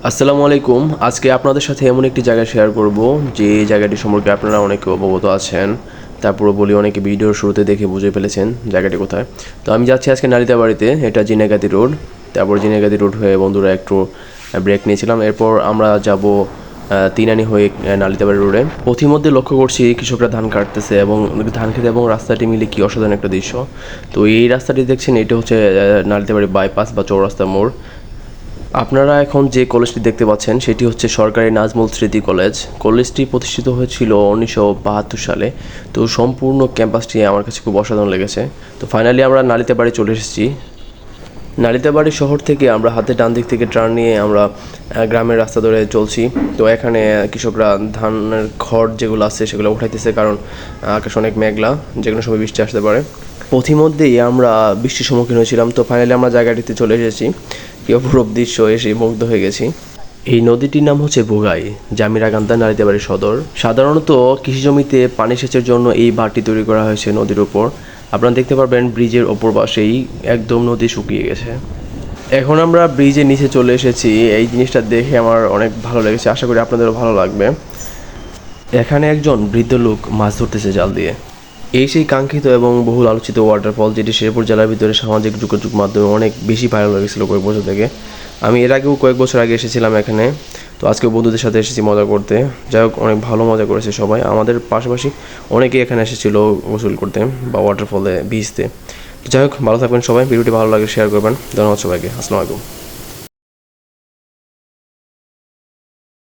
আসসালামু আলাইকুম। আজকে আপনাদের সাথে এমন একটি জায়গা শেয়ার করব যে জায়গাটি সম্পর্কে আপনারা অনেকে অবগত আছেন। তারপরে বলি অনেকে ভিডিওর শুরুতে দেখে বুঝে ফেলেছেন জায়গাটি কোথায়। তো আমি যাচ্ছি আজকে নালিতাবাড়িতে, এটা জিনেগাতি রোড। তারপর জিনেগাতি রোড হয়ে বন্ধুরা একটু ব্রেক নিয়েছিলাম। এরপর আমরা যাব তিনানি হয়ে নালিতাবাড়ি রোডে। পথিমধ্যে লক্ষ্য করছি কৃষকরা ধান কাটতেছে এবং ধান খেতে এবং রাস্তাটি মিলে কি অসাধারণ একটা দৃশ্য। তো এই রাস্তাটি দেখছেন, এটা হচ্ছে নালিতাবাড়ি বাইপাস বা চৌরাস্তা মোড়। আপনারা এখন যে কলেজটি দেখতে পাচ্ছেন সেটি হচ্ছে সরকারি নাজমুল স্মৃতি কলেজ। কলেজটি প্রতিষ্ঠিত হয়েছিল 1972 সালে। তো সম্পূর্ণ ক্যাম্পাসটি আমার কাছে খুব অসাধারণ লেগেছে। তো ফাইনালি আমরা নালিতাবাড়ি চলে এসেছি। নালিতাবাড়ি শহর থেকে আমরা হাতে ডান দিক থেকে টার্ন নিয়ে আমরা গ্রামের রাস্তা ধরে চলছি। তো এখানে কৃষকরা ধানের খড় যেগুলো আছে সেগুলো উঠাইতেছে, কারণ আকাশ অনেক মেঘলা, যে কোনো সময় বৃষ্টি আসতে পারে। পথিমধ্যেই আমরা বৃষ্টির সম্মুখীন হয়েছিলাম। তো ফাইনালি আমরা জায়গাটিতে চলে এসেছি। কি অপরূপ দৃশ্য, এসে মুগ্ধ হয়ে গেছি। এই নদীটির নাম হচ্ছে বুগাই, জামিরাকান্দা, নালিতাবাড়ি সদর। সাধারণত কৃষি জমিতে পানি সেচের জন্য এই বাঁধটি তৈরি করা হয়েছে নদীর ওপর। আপনারা দেখতে পারবেন ব্রিজের ওপর পাশেই একদম নদী শুকিয়ে গেছে। এখন আমরা ব্রিজের নিচে চলে এসেছি। এই জিনিসটা দেখে আমার অনেক ভালো লেগেছে, আশা করি আপনাদেরও ভালো লাগবে। এখানে একজন বৃদ্ধ লোক মাছ ধরতেছে জাল দিয়ে। এই সেই কাঙ্ক্ষিত এবং বহুল আলোচিত ওয়াটারফল, যেটি শেরপুর জেলার ভিতরে সামাজিক যোগাযোগ মাধ্যমে অনেক বেশি ভাইরাল হয়ে গেছিলো কয়েক বছর থেকে। আমি এর আগেও কয়েক বছর আগে এসেছিলাম এখানে। তো আজকেও বন্ধুদের সাথে এসেছি মজা করতে। যাই হোক, অনেক ভালো মজা করেছে সবাই। আমাদের পাশাপাশি অনেকেই এখানে এসেছিলো গোসল করতে বা ওয়াটারফলে ভিজতে। যাই হোক, ভালো থাকবেন সবাই। ভিডিওটি ভালো লাগে শেয়ার করবেন। ধন্যবাদ সবাইকে। আসসালামু আলাইকুম।